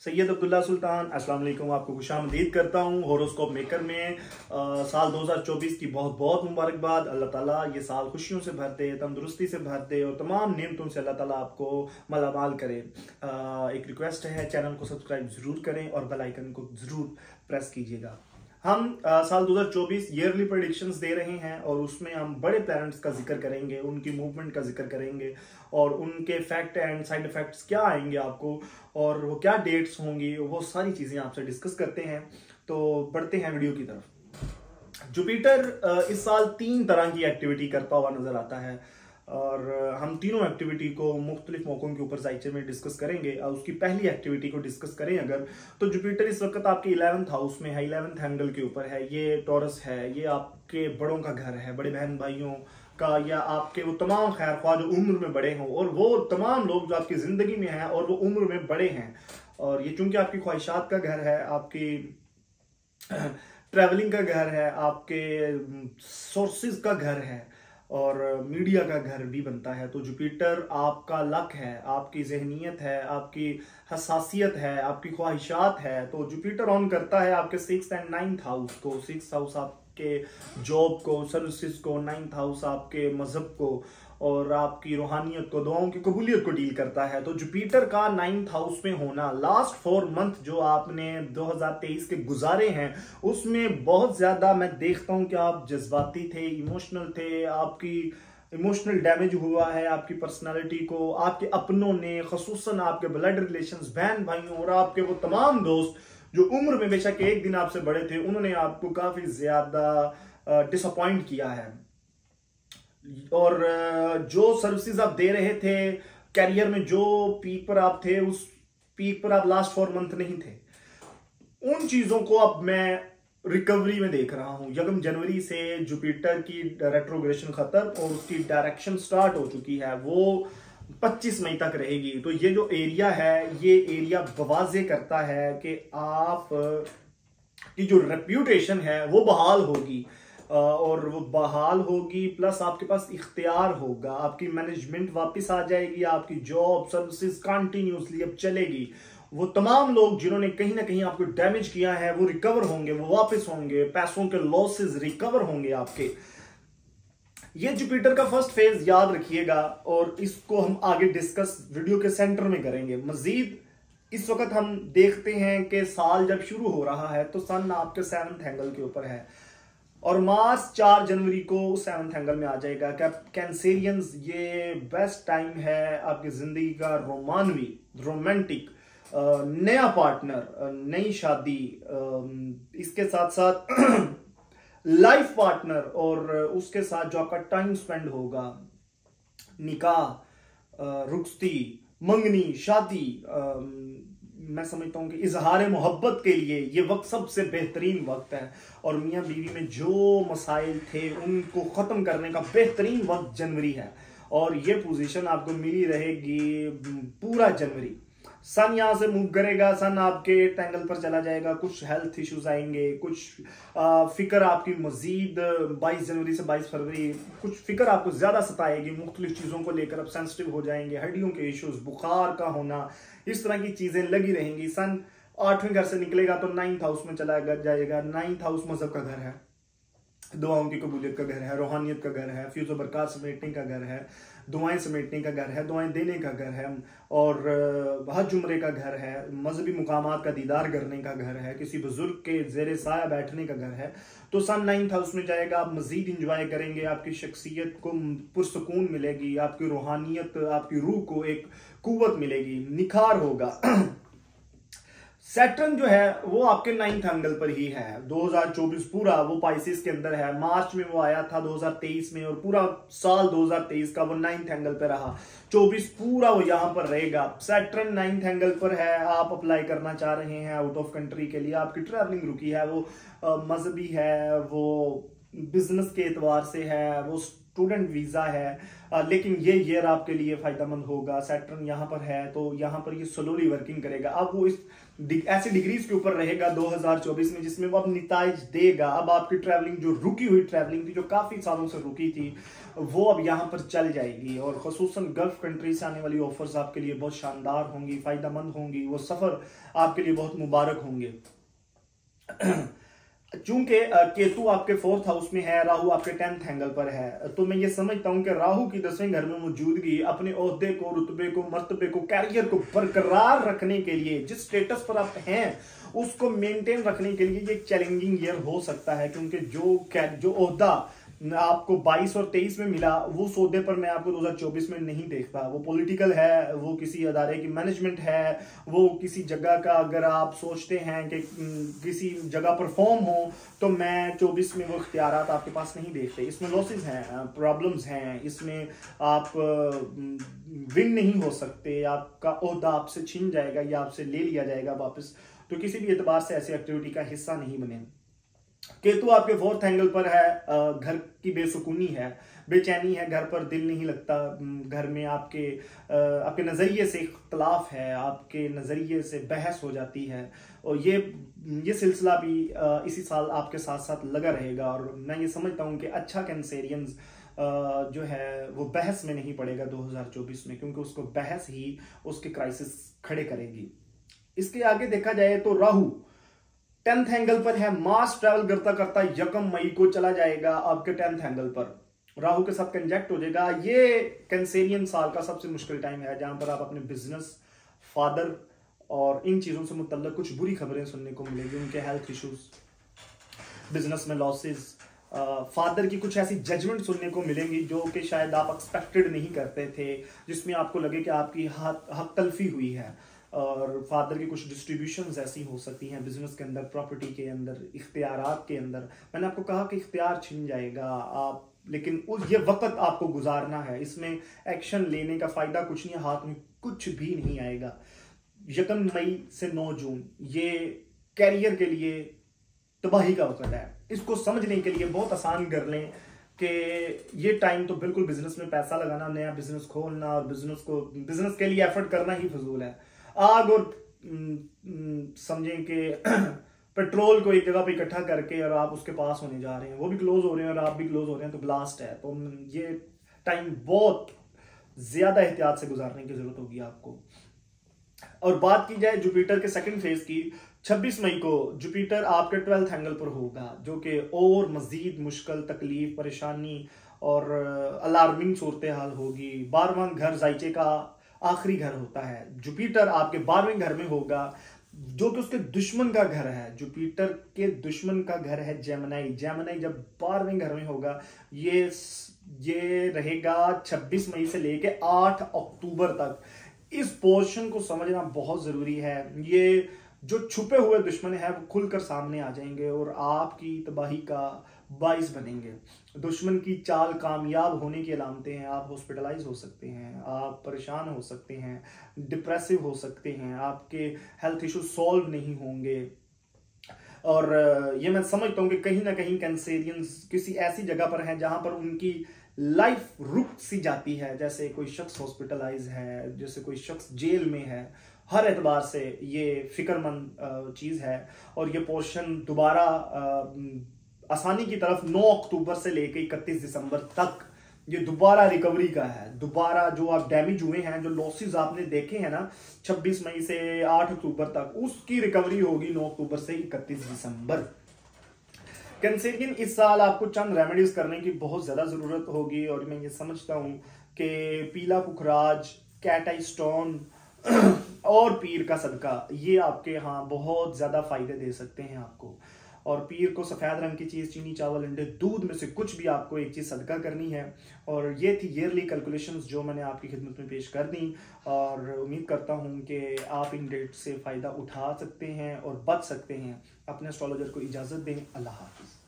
सैयद अब्दुल्ला सुल्तान अस्सलाम वालेकुम, आपको खुशामदीद करता हूँ हॉरोस्कोप मेकर में। साल 2024 की बहुत बहुत मुबारकबाद। अल्लाह ताला ये साल खुशियों से भर दे, तंदुरुस्ती से भर दे और तमाम नेमतों से अल्लाह ताला आपको मालामाल करे। एक रिक्वेस्ट है, चैनल को सब्सक्राइब जरूर करें और बेल आइकन को जरूर प्रेस कीजिएगा। हम साल 2024 ईयरली प्रेडिक्शंस दे रहे हैं और उसमें हम बड़े प्लैनेट्स का जिक्र करेंगे, उनकी मूवमेंट का जिक्र करेंगे और उनके फैक्ट एंड साइड इफेक्ट्स क्या आएंगे आपको और वो क्या डेट्स होंगी, वो सारी चीजें आपसे डिस्कस करते हैं। तो बढ़ते हैं वीडियो की तरफ। जुपिटर इस साल 3 तरह की एक्टिविटी करता हुआ नजर आता है और हम तीनों एक्टिविटी को मुख्तलिफ मौकों के ऊपर जायचे में डिस्कस करेंगे। और उसकी पहली एक्टिविटी को डिस्कस करें अगर, तो जुपिटर इस वक्त आपके 11th हाउस में है, 11th एंगल के ऊपर है। ये टॉरस है, ये आपके बड़ों का घर है, बड़े बहन भाइयों का, या आपके वो तमाम खैर ख्वाह जो उम्र में बड़े हों और वो तमाम लोग जो आपकी जिंदगी में हैं और वो उम्र में बड़े हैं। और ये चूंकि आपकी ख्वाहिशात का घर है, आपकी ट्रैवलिंग का घर है, आपके सोर्सेज का घर है और मीडिया का घर भी बनता है। तो जुपिटर आपका लक है, आपकी जहनीत है, आपकी हसासियत है, आपकी ख्वाहिशात है। तो जुपिटर ऑन करता है आपके 6th एंड 9th हाउस को। 6th हाउस आपके जॉब को, सर्विसेज को, 9th हाउस आपके मजहब को और आपकी रूहानियत को, दुआओं की कबूलियत को डील करता है। तो जुपिटर का 9th हाउस में होना लास्ट 4 मंथ जो आपने 2023 के गुजारे हैं उसमें बहुत ज्यादा मैं देखता हूं कि आप जज्बाती थे, इमोशनल थे, आपकी इमोशनल डैमेज हुआ है आपकी पर्सनालिटी को। आपके अपनों ने, खसूसन आपके ब्लड रिलेशंस, बहन भाइयों और आपके वो तमाम दोस्त जो उम्र में बेशक एक दिन आपसे बड़े थे, उन्होंने आपको काफी ज्यादा डिसअपॉइंट किया है। और जो सर्विसेज आप दे रहे थे कैरियर में, जो पीक पर आप थे, उस पीक पर आप लास्ट 4 मंथ नहीं थे। उन चीजों को अब मैं रिकवरी में देख रहा हूं। 1 जनवरी से जुपिटर की रेट्रोग्रेशन खत्म और उसकी डायरेक्शन स्टार्ट हो चुकी है, वो 25 मई तक रहेगी। तो ये जो एरिया है, ये एरिया बवाज़े करता है कि आप की जो रेप्यूटेशन है वो बहाल होगी और वो बहाल होगी, प्लस आपके पास इख्तियार होगा, आपकी मैनेजमेंट वापस आ जाएगी, आपकी जॉब सर्विसेज कंटिन्यूसली अब चलेगी। वो तमाम लोग जिन्होंने कहीं ना कहीं आपको डैमेज किया है वो रिकवर होंगे, वो वापस होंगे, पैसों के लॉसेस रिकवर होंगे आपके। ये जुपिटर का फर्स्ट फेज याद रखिएगा और इसको हम आगे डिस्कस वीडियो के सेंटर में करेंगे। मजीद इस वक्त हम देखते हैं कि साल जब शुरू हो रहा है तो सन आपके 7th एंगल के ऊपर है और मार्स 4 जनवरी को 7th एंगल में आ जाएगा। कैंसेरियंस, ये बेस्ट टाइम है आपकी जिंदगी का रोमानवी, रोमांटिक, नया पार्टनर, नई शादी, इसके साथ साथ लाइफ पार्टनर और उसके साथ जो आपका टाइम स्पेंड होगा, निकाह, रुखसती, मंगनी, शादी, मैं समझता हूं कि इजहार मोहब्बत के लिए ये वक्त सबसे बेहतरीन वक्त है। और मियां बीवी में जो मसाइल थे उनको खत्म करने का बेहतरीन वक्त जनवरी है और ये पोजीशन आपको मिली रहेगी पूरा जनवरी। सन यहां से मूव करेगा, सन आपके एंगल पर चला जाएगा, कुछ हेल्थ इश्यूज आएंगे, कुछ फिक्र आपकी मजीद 22 जनवरी से 22 फरवरी कुछ फिक्र आपको ज्यादा सताएगी, मुख्तलिफ चीजों को लेकर आप सेंसिटिव हो जाएंगे, हड्डियों के इश्यूज, बुखार का होना, इस तरह की चीजें लगी रहेंगी। सन 8वें घर से निकलेगा तो 9th हाउस में चला जाएगा। 9th हाउस मजहब का घर है, दुआओं की कबूलियत का घर है, रूहानियत का घर है, फ्यूज बरकत समेटने का घर है, दुआएं समेटने का घर है, दुआएं देने का घर है और हज उम्रे का घर है, मजहबी मुकामात का दीदार करने का घर है, किसी बुजुर्ग के जेरे साया बैठने का घर है। तो सन 9th हाउस में जाएगा, आप मजीद इंजॉय करेंगे, आपकी शख्सियत को पुरसकून मिलेगी, आपकी रूहानियत, आपकी रूह को एक कुव्वत मिलेगी, निखार होगा। सैटर्न जो है वो आपके 9th एंगल पर ही है। 2024 पूरा वो पाइसिस के अंदर है। मार्च में वो आया था 2023 में और पूरा साल 2023 का वो 9th एंगल पर रहा। 24 पूरा वो यहां पर रहेगा। सैटर्न 9th एंगल पर है, आप अप्लाई करना चाह रहे हैं आउट ऑफ कंट्री के लिए, आपकी ट्रैवलिंग रुकी है, वो मजहबी है, वो बिजनेस के एतबार से है, वो स्टूडेंट वीजा है, लेकिन ये ईयर आपके लिए फायदेमंद होगा। सैटर्न यहाँ पर है तो यहाँ पर ये स्लोली वर्किंग करेगा। अब वो इस ऐसी डिग्रीज के ऊपर रहेगा 2024 में जिसमें वो अब निताज देगा। अब आपकी ट्रैवलिंग जो रुकी हुई ट्रैवलिंग थी, जो काफी सालों से रुकी थी, वो अब यहाँ पर चल जाएगी। और खसूसन गल्फ कंट्री से आने वाली ऑफर्स आपके लिए बहुत शानदार होंगी, फायदेमंद होंगी। वो सफर आपके लिए बहुत मुबारक होंगे। चूंकि केतु आपके 4th हाउस में है, राहु आपके 10th एंगल पर है, तो मैं ये समझता हूं कि राहु की 10वें घर में मौजूदगी अपने ओहदे को, रुतबे को, मर्तबे को, कैरियर को बरकरार रखने के लिए, जिस स्टेटस पर आप हैं उसको मेंटेन रखने के लिए ये एक चैलेंजिंग ईयर हो सकता है। क्योंकि जो ओहदा आपको 22 और 23 में मिला, वो सौदे पर मैं आपको 2024 में नहीं देखता। वो पॉलिटिकल है, वो किसी अदारे की मैनेजमेंट है, वो किसी जगह का, अगर आप सोचते हैं कि किसी जगह परफॉर्म हो, तो मैं 24 में वो इख्तियारात आपके पास नहीं देखते। इसमें लॉसेस हैं, प्रॉब्लम्स हैं, इसमें आप विन नहीं हो सकते, आपका ओहदा आपसे छिन जाएगा या आपसे ले लिया जाएगा वापस। तो किसी भी एतबार से ऐसी एक्टिविटी का हिस्सा नहीं बने। केतु आपके 4th एंगल पर है, घर की बेसुकूनी है, बेचैनी है, घर पर दिल नहीं लगता, घर में आपके नजरिए से इख्तलाफ है, आपके नजरिए से बहस हो जाती है। और ये सिलसिला भी इसी साल आपके साथ साथ लगा रहेगा। और मैं ये समझता हूँ कि अच्छा कैंसेरियंस जो है वो बहस में नहीं पड़ेगा 2024 में, क्योंकि उसको बहस ही उसके क्राइसिस खड़े करेगी। इसके आगे देखा जाए तो राहु 10th एंगल पर है, मास ट्रैवल करता करता 1 मई को चला जाएगा आपके 10th एंगल पर, राहु के साथ कंजक्ट हो जाएगा। ये कैंसेरियन साल का सबसे मुश्किल टाइम है, जहां पर आप अपने बिजनेस, फादर और इन चीजों से मुतल्लिक कुछ बुरी खबरें सुनने को मिलेगी। उनके हेल्थ इश्यूज, बिजनेस में लॉसेस, फादर की कुछ ऐसी जजमेंट सुनने को मिलेंगी जो कि शायद आप एक्सपेक्टेड नहीं करते थे, जिसमें आपको लगे कि आपकी हक तलफी हुई है। और फादर की कुछ डिस्ट्रीब्यूशंस ऐसी हो सकती हैं बिजनेस के अंदर, प्रॉपर्टी के अंदर, इख्तियारात के अंदर। मैंने आपको कहा कि इख्तियार छिन जाएगा आप, लेकिन ये वक्त आपको गुजारना है। इसमें एक्शन लेने का फायदा कुछ नहीं है, हाथ में कुछ भी नहीं आएगा। 1 मई से 9 जून ये कैरियर के लिए तबाही का वक्त है। इसको समझने के लिए बहुत आसान कर लें कि ये टाइम तो बिल्कुल बिजनेस में पैसा लगाना, नया बिजनेस खोलना और बिजनेस के लिए एफर्ट करना ही फजूल है। आग और समझें कि पेट्रोल को एक जगह पे इकट्ठा करके और आप उसके पास होने जा रहे हैं, वो भी क्लोज हो रहे हैं और आप भी क्लोज हो रहे हैं, तो ब्लास्ट है। तो ये टाइम बहुत ज्यादा एहतियात से गुजारने की जरूरत होगी आपको। और बात की जाए जुपिटर के 2nd फेज की, 26 मई को जुपिटर आपके 12th एंगल पर होगा, जो कि और मजीद मुश्किल, तकलीफ, परेशानी और अलार्मिंग सूरत हाल होगी। 12वां घर जायचे का आखिरी घर होता है। जुपिटर आपके 12वें घर में होगा, जो कि उसके दुश्मन का घर है। जुपिटर के दुश्मन का घर है जेमिनी। जेमिनी जब 12वें घर में होगा, ये रहेगा 26 मई से लेके 8 अक्टूबर तक। इस पोर्शन को समझना बहुत जरूरी है। ये जो छुपे हुए दुश्मन है वो खुलकर सामने आ जाएंगे और आपकी तबाही का बाइस बनेंगे। दुश्मन की चाल कामयाब होने की अलामतें हैं। आप हॉस्पिटलाइज हो सकते हैं, आप परेशान हो सकते हैं, डिप्रेसिव हो सकते हैं, आपके हेल्थ इश्यू सॉल्व नहीं होंगे। और ये मैं समझता हूं कि कहीं ना कहीं कैंसेरियंस किसी ऐसी जगह पर हैं जहां पर उनकी लाइफ रुक सी जाती है। जैसे कोई शख्स हॉस्पिटलाइज है, जैसे कोई शख्स जेल में है। हर एतबार से ये फिक्रमंद चीज है। और ये पोर्शन दोबारा आसानी की तरफ 9 अक्टूबर से लेकर 31 दिसंबर तक ये दोबारा रिकवरी का है। दोबारा जो आप डैमेज हुए हैं, जो लॉसेस आपने देखे हैं ना 26 मई से 8 अक्टूबर तक, उसकी रिकवरी होगी 9 अक्टूबर से 31 दिसंबर। कैंसेरियन इस साल आपको चंद रेमेडीज करने की बहुत ज्यादा जरूरत होगी। और मैं ये समझता हूं कि पीला पुखराज, कैट आई स्टोन और पीर का सदका, ये आपके यहाँ बहुत ज्यादा फायदे दे सकते हैं आपको। और पीर को सफेद रंग की चीज, चीनी, चावल, अंडे, दूध में से कुछ भी आपको एक चीज सदका करनी है। और ये थी ईयरली कैलकुलेशंस जो मैंने आपकी खिदमत में पेश कर दी। और उम्मीद करता हूं कि आप इन डेट से फायदा उठा सकते हैं और बच सकते हैं। अपने एस्ट्रोलॉजर को इजाजत दें। अल्लाह हाफिज।